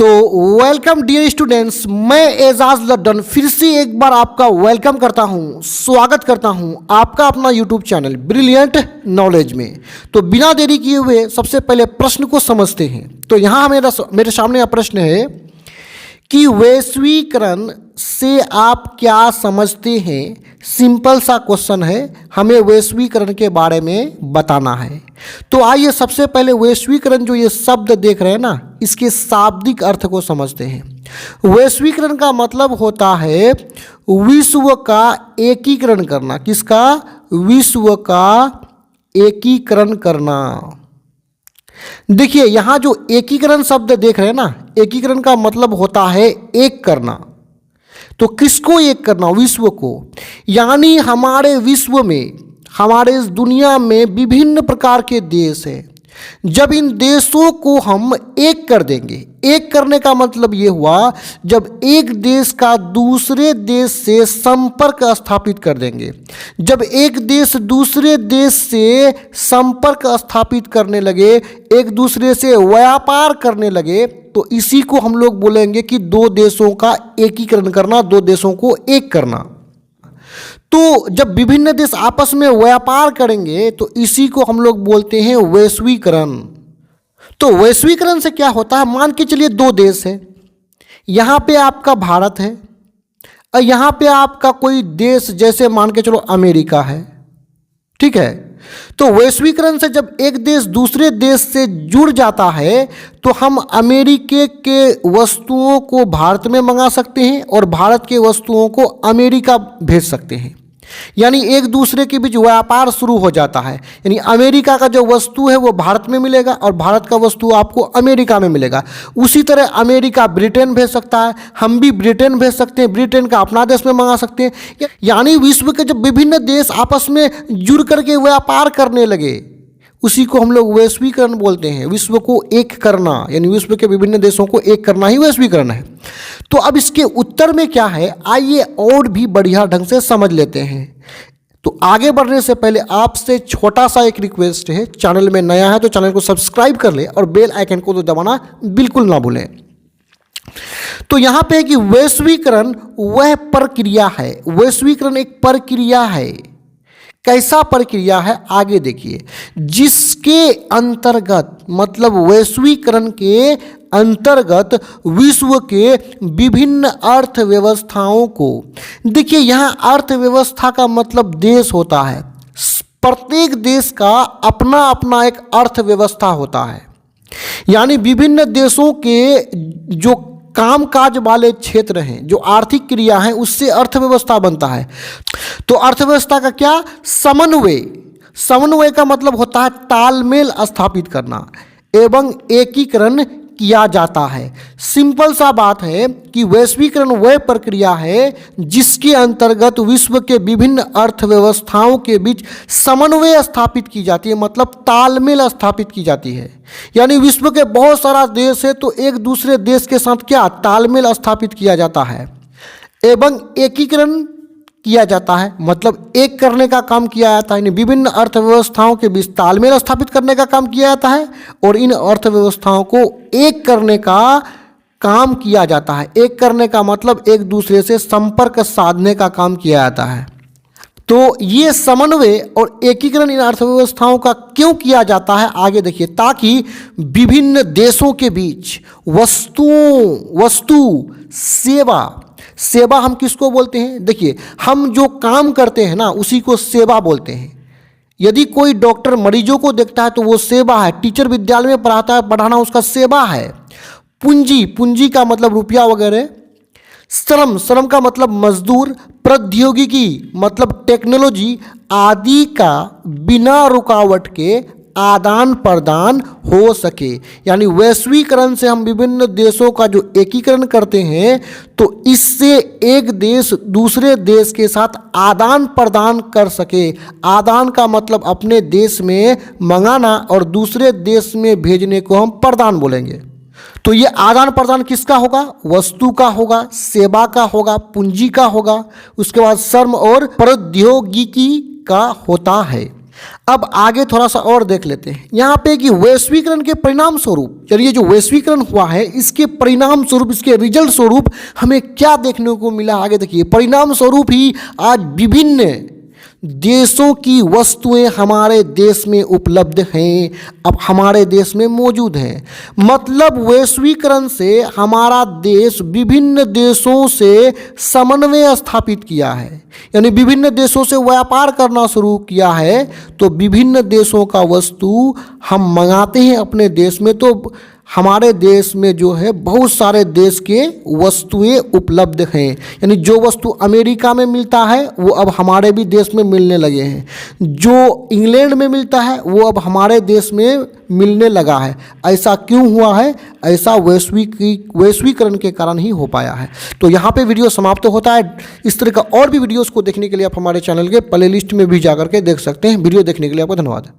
तो welcome dear students, मैं एजाज लड्डन फिर से एक बार आपका वेलकम करता हूं, स्वागत करता हूं आपका अपना यूट्यूब चैनल ब्रिलियंट नॉलेज में। तो बिना देरी किए हुए सबसे पहले प्रश्न को समझते हैं। तो यहाँ मेरे सामने यह प्रश्न है कि वैश्वीकरण से आप क्या समझते हैं। सिंपल सा क्वेश्चन है, हमें वैश्वीकरण के बारे में बताना है। तो आइए सबसे पहले वैश्वीकरण जो ये शब्द देख रहे हैं ना, इसके शाब्दिक अर्थ को समझते हैं। वैश्वीकरण का मतलब होता है विश्व का एकीकरण करना। किसका? विश्व का एकीकरण करना। देखिए यहां जो एकीकरण शब्द देख रहे हैं ना, एकीकरण का मतलब होता है एक करना। तो किसको एक करना? विश्व को। यानी हमारे विश्व में, हमारे इस दुनिया में विभिन्न प्रकार के देश हैं। जब इन देशों को हम एक कर देंगे, एक करने का मतलब ये हुआ जब एक देश का दूसरे देश से संपर्क स्थापित कर देंगे। जब एक देश दूसरे देश से संपर्क स्थापित करने लगे, एक दूसरे से व्यापार करने लगे, तो इसी को हम लोग बोलेंगे कि दो देशों का एकीकरण करना, दो देशों को एक करना। तो जब विभिन्न देश आपस में व्यापार करेंगे तो इसी को हम लोग बोलते हैं वैश्वीकरण। तो वैश्वीकरण से क्या होता है? मान के चलिए दो देश है, यहाँ पे आपका भारत है और यहाँ पे आपका कोई देश जैसे मान के चलो अमेरिका है, ठीक है। तो वैश्वीकरण से जब एक देश दूसरे देश से जुड़ जाता है तो हम अमेरिका के वस्तुओं को भारत में मंगा सकते हैं और भारत के वस्तुओं को अमेरिका भेज सकते हैं। यानी एक दूसरे के बीच व्यापार शुरू हो जाता है। यानी अमेरिका का जो वस्तु है वो भारत में मिलेगा और भारत का वस्तु आपको अमेरिका में मिलेगा। उसी तरह अमेरिका ब्रिटेन भेज सकता है, हम भी ब्रिटेन भेज सकते हैं, ब्रिटेन का अपना देश में मंगा सकते हैं। यानी विश्व के जब विभिन्न देश आपस में जुड़ करके व्यापार करने लगे, उसी को हम लोग वैश्वीकरण बोलते हैं। विश्व को एक करना, यानी विश्व के विभिन्न देशों को एक करना ही वैश्वीकरण है। तो अब इसके उत्तर में क्या है, आइए और भी बढ़िया ढंग से समझ लेते हैं। तो आगे बढ़ने से पहले आपसे छोटा सा एक रिक्वेस्ट है, चैनल में नया है तो चैनल को सब्सक्राइब कर ले और बेल आइकन को तो दबाना बिल्कुल ना भूलें। तो यहां पे है कि वैश्वीकरण वह प्रक्रिया है, वैश्वीकरण एक प्रक्रिया है। कैसा प्रक्रिया है आगे देखिए, जिसके अंतर्गत, मतलब वैश्वीकरण के अंतर्गत विश्व के विभिन्न अर्थव्यवस्थाओं को, देखिए यहाँ अर्थव्यवस्था का मतलब देश होता है। प्रत्येक देश का अपना अपना एक अर्थव्यवस्था होता है। यानी विभिन्न देशों के जो कामकाज वाले क्षेत्र हैं, जो आर्थिक क्रिया हैं, उससे अर्थव्यवस्था बनता है। तो अर्थव्यवस्था का क्या? समन्वय। समन्वय का मतलब होता है तालमेल स्थापित करना एवं एकीकरण किया जाता है। सिंपल सा बात है कि वैश्वीकरण वह प्रक्रिया है जिसके अंतर्गत विश्व के विभिन्न अर्थव्यवस्थाओं के बीच समन्वय स्थापित की जाती है, मतलब तालमेल स्थापित की जाती है। यानी विश्व के बहुत सारा देश है तो एक दूसरे देश के साथ क्या? तालमेल स्थापित किया जाता है एवं एकीकरण किया जाता है, मतलब एक करने का काम किया जाता है। यानी विभिन्न अर्थव्यवस्थाओं के बीच तालमेल स्थापित करने का काम किया जाता है और इन अर्थव्यवस्थाओं को एक करने का काम किया जाता है। एक करने का मतलब एक दूसरे से संपर्क साधने का काम किया जाता है। तो ये समन्वय और एकीकरण इन अर्थव्यवस्थाओं का क्यों किया जाता है आगे देखिए, ताकि विभिन्न देशों के बीच वस्तु सेवा हम किसको बोलते हैं? देखिए हम जो काम करते हैं ना उसी को सेवा बोलते हैं। यदि कोई डॉक्टर मरीजों को देखता है तो वो सेवा है। टीचर विद्यालय में पढ़ाता है, पढ़ाना उसका सेवा है। पूंजी का मतलब रुपया वगैरह। श्रम का मतलब मजदूर। प्रौद्योगिकी मतलब टेक्नोलॉजी आदि का बिना रुकावट के आदान प्रदान हो सके। यानी वैश्वीकरण से हम विभिन्न देशों का जो एकीकरण करते हैं तो इससे एक देश दूसरे देश के साथ आदान प्रदान कर सके। आदान का मतलब अपने देश में मंगाना और दूसरे देश में भेजने को हम प्रदान बोलेंगे। तो ये आदान प्रदान किसका होगा? वस्तु का होगा, सेवा का होगा, पूंजी का होगा, उसके बाद श्रम और प्रौद्योगिकी का होता है। अब आगे थोड़ा सा और देख लेते हैं यहाँ पे कि वैश्वीकरण के परिणाम स्वरूप, चलिए जो वैश्वीकरण हुआ है इसके परिणाम स्वरूप, इसके रिजल्ट स्वरूप हमें क्या देखने को मिला, आगे देखिए। परिणाम स्वरूप ही आज विभिन्न देशों की वस्तुएं हमारे देश में उपलब्ध हैं, अब हमारे देश में मौजूद हैं। मतलब वैश्वीकरण से हमारा देश विभिन्न देशों से समन्वय स्थापित किया है, यानी विभिन्न देशों से व्यापार करना शुरू किया है। तो विभिन्न देशों का वस्तु हम मंगाते हैं अपने देश में, तो हमारे देश में जो है बहुत सारे देश के वस्तुएं उपलब्ध हैं, यानी जो वस्तु अमेरिका में मिलता है वो अब हमारे भी देश में मिलने लगे हैं, जो इंग्लैंड में मिलता है वो अब हमारे देश में मिलने लगा है। ऐसा क्यों हुआ है? ऐसा वैश्वीकरण के कारण ही हो पाया है। तो यहाँ पे वीडियो समाप्त होता है। इस तरह का और भी वीडियोस को देखने के लिए आप हमारे चैनल के प्लेलिस्ट में भी जाकर के देख सकते हैं। वीडियो देखने के लिए आपको धन्यवाद।